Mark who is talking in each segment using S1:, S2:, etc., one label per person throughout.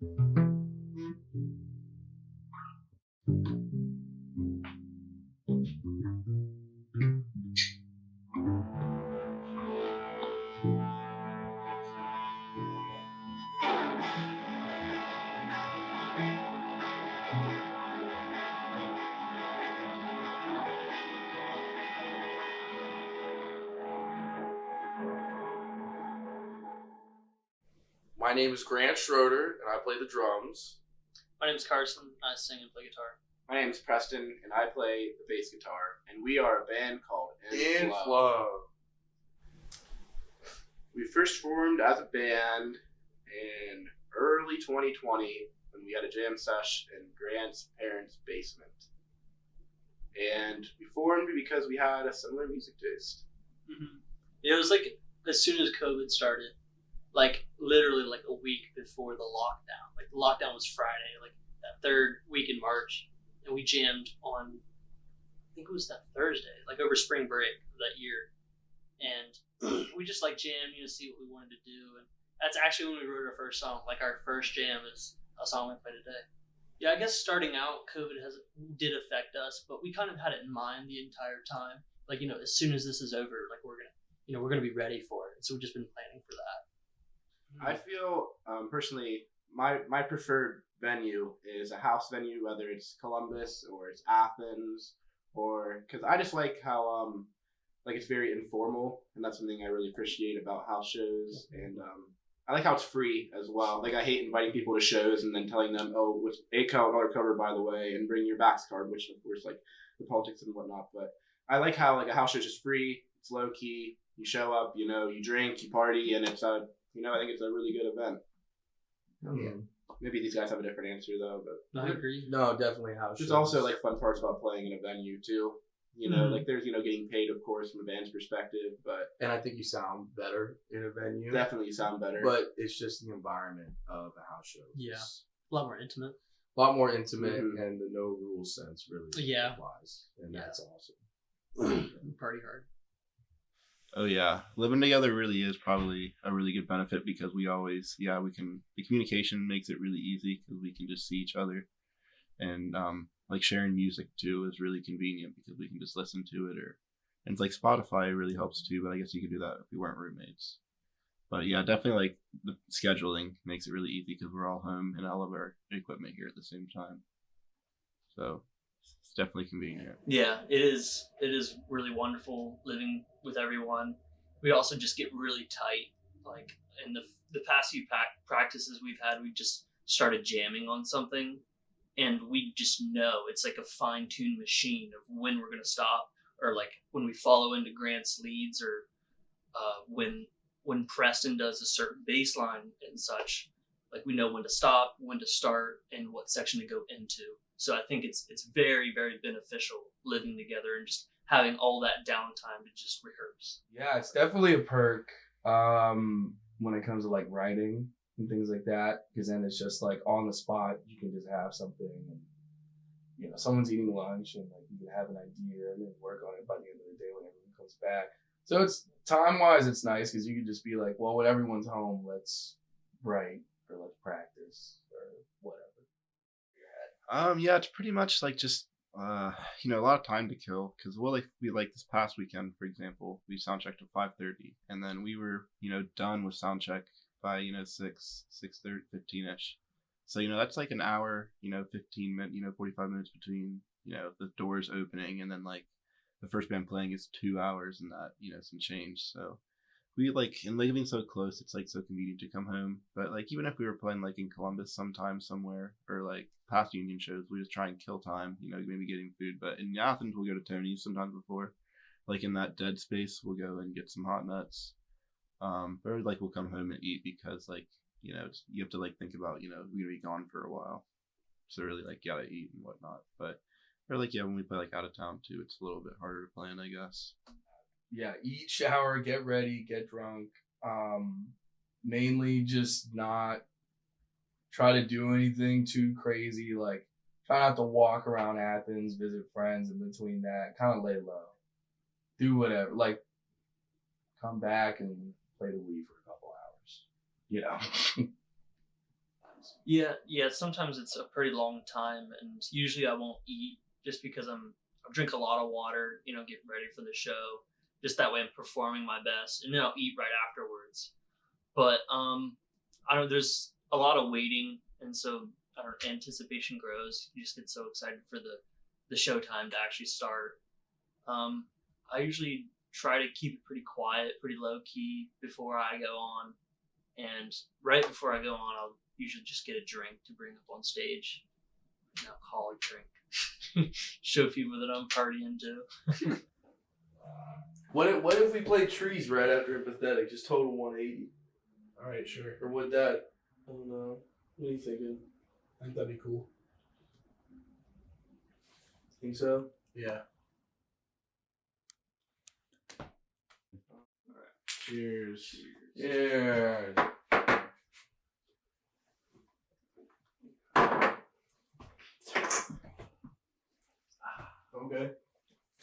S1: My name is Grant Schroeder, and I play the drums.
S2: My name is Carson. I sing and play guitar.
S3: My name is Preston, and I play the bass guitar. And we are a band called
S1: In Flow.
S3: We first formed as a band in early 2020 when we had a jam sesh in Grant's parents' basement. And we formed because we had a similar music taste.
S2: Mm-hmm. It was like as soon as COVID started, like literally like a week before the lockdown. Like the lockdown was Friday, like that third week in March, and we jammed on, I think it was that Thursday, like over spring break of that year, and we just like jammed, see what we wanted to do, and that's actually when we wrote our first song. Like our first jam is a song we play today. Yeah, I guess starting out, COVID did affect us, but we kind of had it in mind the entire time. Like, as soon as this is over, like we're gonna be ready for it. So we've just been planning for that.
S3: I feel personally, my preferred venue is a house venue, whether it's Columbus or it's Athens, or because I just like how like it's very informal, and that's something I really appreciate about house shows. And I like how it's free as well. Like I hate inviting people to shows and then telling them, oh, it's $8 cover, by the way, and bring your backs card, which of course like the politics and whatnot. But I like how like a house show is just free. It's low key. You show up, you drink, you party, and it's a I think it's a really good event.
S4: Yeah.
S3: Maybe these guys have a different answer though, but
S2: I agree.
S4: No, definitely house shows.
S3: There's also like fun parts about playing in a venue too. Like there's getting paid, of course, from a band's perspective,
S4: and I think you sound better in a venue.
S3: Definitely you sound better.
S4: But it's just the environment of a house show.
S2: Yeah, a lot more intimate.
S4: A lot more intimate, and the no rules sense really applies, and that's awesome.
S2: Party hard.
S5: Oh yeah, living together really is probably a really good benefit because we always, the communication makes it really easy because we can just see each other, and like sharing music too is really convenient because we can just listen to it, and it's like Spotify really helps too, but I guess you could do that if we weren't roommates. But yeah, definitely like the scheduling makes it really easy because we're all home and all of our equipment here at the same time, so it's definitely convenient.
S2: Yeah, it is really wonderful living with everyone. We also just get really tight. Like in the past few practices we've had, we just started jamming on something, and we just know it's like a fine-tuned machine of when we're gonna stop, or like when we follow into Grant's leads, or when Preston does a certain bass line and such. Like we know when to stop, when to start, and what section to go into. So I think it's very, very beneficial living together and just having all that downtime to just rehearse.
S4: Yeah, it's definitely a perk when it comes to like writing and things like that, because then it's just like on the spot, you can just have something, and someone's eating lunch, and like you can have an idea and then work on it by the end of the day when everyone comes back. So it's time-wise, it's nice because you can just be like, well, when everyone's home, let's write or let's practice or whatever.
S5: Yeah, it's pretty much like just a lot of time to kill because we like this past weekend, for example, we soundchecked at 5:30, and then we were done with soundcheck by 6:30, 15ish. So that's like an hour, 15 minutes, 45 minutes between the doors opening, and then like the first band playing is 2 hours, and that some change. So we and living so close, it's like so convenient to come home. But like even if we were playing like in Columbus sometime somewhere, or like past Union shows, we just try and kill time, maybe getting food. But in Athens, we'll go to Tony's sometimes before, like in that dead space, we'll go and get some hot nuts. Or like we'll come home and eat because like you have to like think about we're gonna be gone for a while, so really like gotta eat and whatnot. But or like when we play like out of town too, it's a little bit harder to plan, I guess.
S4: Yeah, eat, shower, get ready, get drunk. Mainly just not try to do anything too crazy. Like try not to walk around Athens, visit friends in between that. Kind of lay low. Do whatever. Like come back and play the Wii for a couple hours.
S2: Yeah. Sometimes it's a pretty long time, and usually I won't eat just because I drink a lot of water. Get ready for the show. Just that way, I'm performing my best, and then I'll eat right afterwards. But I don't. There's a lot of waiting, and so anticipation grows. You just get so excited for the show time to actually start. I usually try to keep it pretty quiet, pretty low key before I go on, and right before I go on, I'll usually just get a drink to bring up on stage, an alcoholic drink, show people that I'm partying too.
S1: What if we play trees right after a pathetic, just total 180?
S6: All right, sure.
S1: Or would that? I don't know. What are you thinking?
S6: I think that'd be cool.
S1: Think so?
S6: Yeah.
S3: Cheers.
S1: Yeah.
S6: Okay.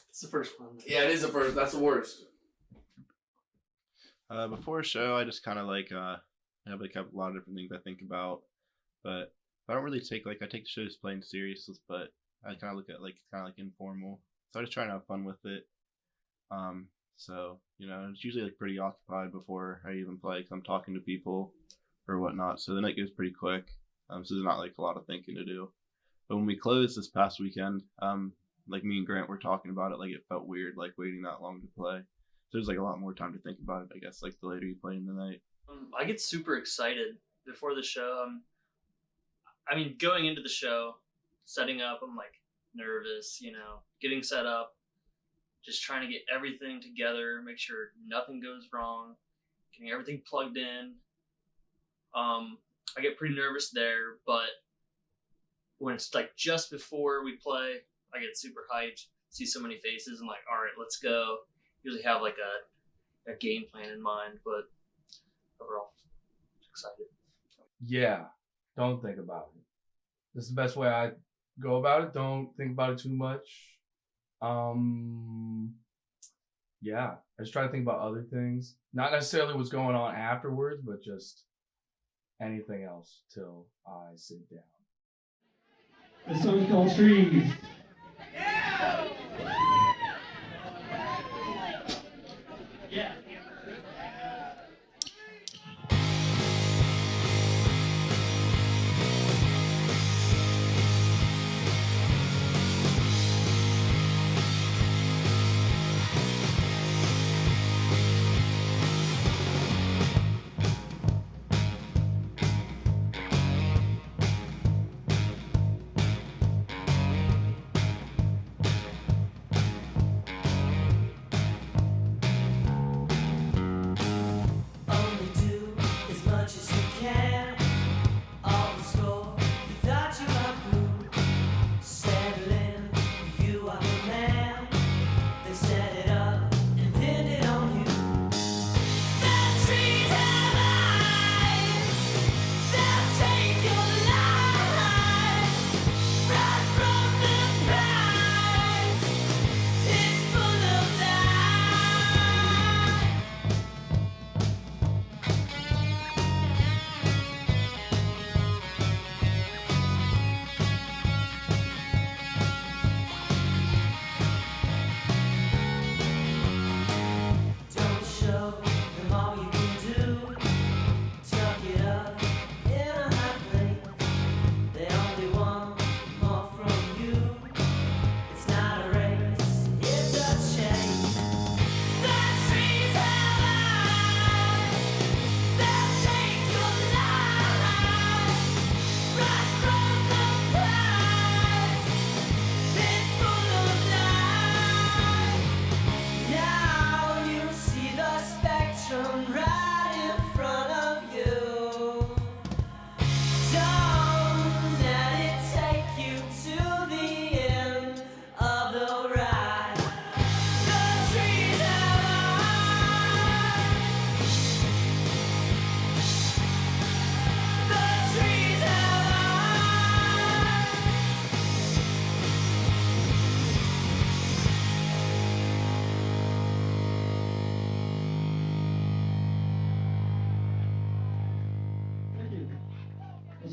S2: It's the first one.
S1: Yeah, it is the first. That's the worst.
S5: Before a show, I just kind of I have a lot of different things I think about, but I don't really take I take the shows plain serious, but I kind of look at kind of informal. So I just try to have fun with it. So it's usually pretty occupied before I even play, because I'm talking to people or whatnot. So the night goes pretty quick. So there's not a lot of thinking to do. But when we closed this past weekend, me and Grant were talking about it, it felt weird waiting that long to play. So there's a lot more time to think about it, I guess, the later you play in the night.
S2: I get super excited before the show. Going into the show, setting up, I'm nervous, getting set up, just trying to get everything together, make sure nothing goes wrong, getting everything plugged in. I get pretty nervous there, but when it's just before we play, I get super hyped, see so many faces, and all right, let's go. Usually have a game plan in mind, but overall, excited.
S4: Yeah, don't think about it. This is the best way I go about it. Don't think about it too much. Yeah, I just try to think about other things. Not necessarily what's going on afterwards, but just anything else till I sit down.
S7: The song's called Trees. Yeah.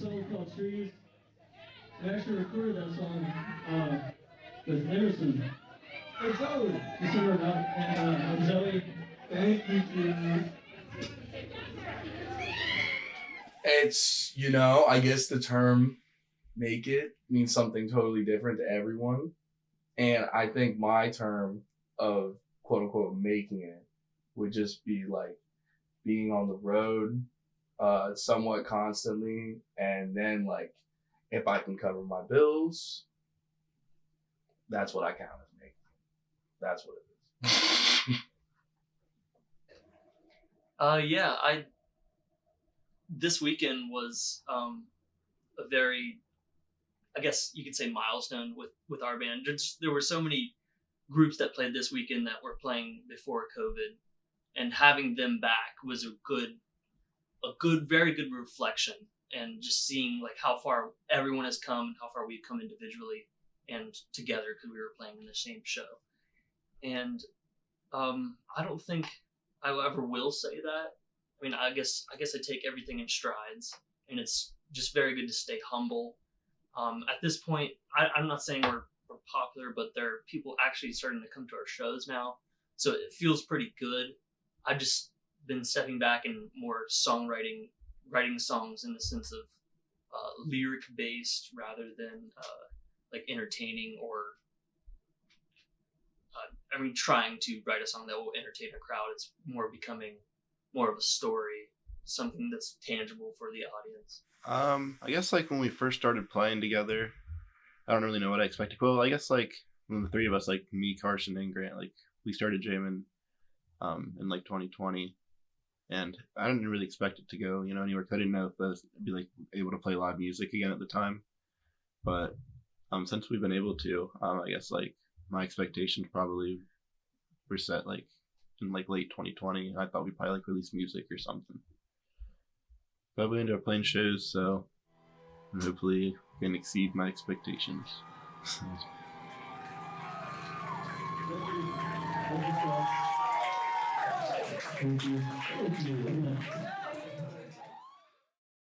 S7: song called Trees. We actually recorded that song with Emerson. Hey, Zoe! You see her about, and Zoe. Thank you.
S4: It's, you know, I guess the term make it means something totally different to everyone. And I think my term of quote unquote making it would just be like being on the road somewhat constantly, and then like if I can cover my bills, that's what I count as making it. That's what it is.
S2: This weekend was a very, I guess you could say, milestone with our band. There were so many groups that played this weekend that were playing before COVID, and having them back was very good reflection, and just seeing like how far everyone has come and how far we've come individually and together because we were playing in the same show. And I don't think I ever will say that. I mean, I guess I take everything in strides, and it's just very good to stay humble. At this point, I'm not saying we're popular, but there are people actually starting to come to our shows now, so it feels pretty good. I've just been stepping back and more writing songs in the sense of lyric based rather than like entertaining or trying to write a song that will entertain a crowd. It's more becoming more of a story, something that's tangible for the audience.
S5: I guess like when we first started playing together, I don't really know what I expected. Well, I guess like when the three of us, like me, Carson, and Grant, like we started jamming in like 2020, and I didn't really expect it to go, you know, anywhere. I didn't know if I'd be like able to play live music again at the time, but since we've been able to, I guess like my expectations probably were set like in like late 2020. I thought we'd probably like release music or something, but we ended up playing shows, so hopefully can exceed my expectations.
S7: Thank you.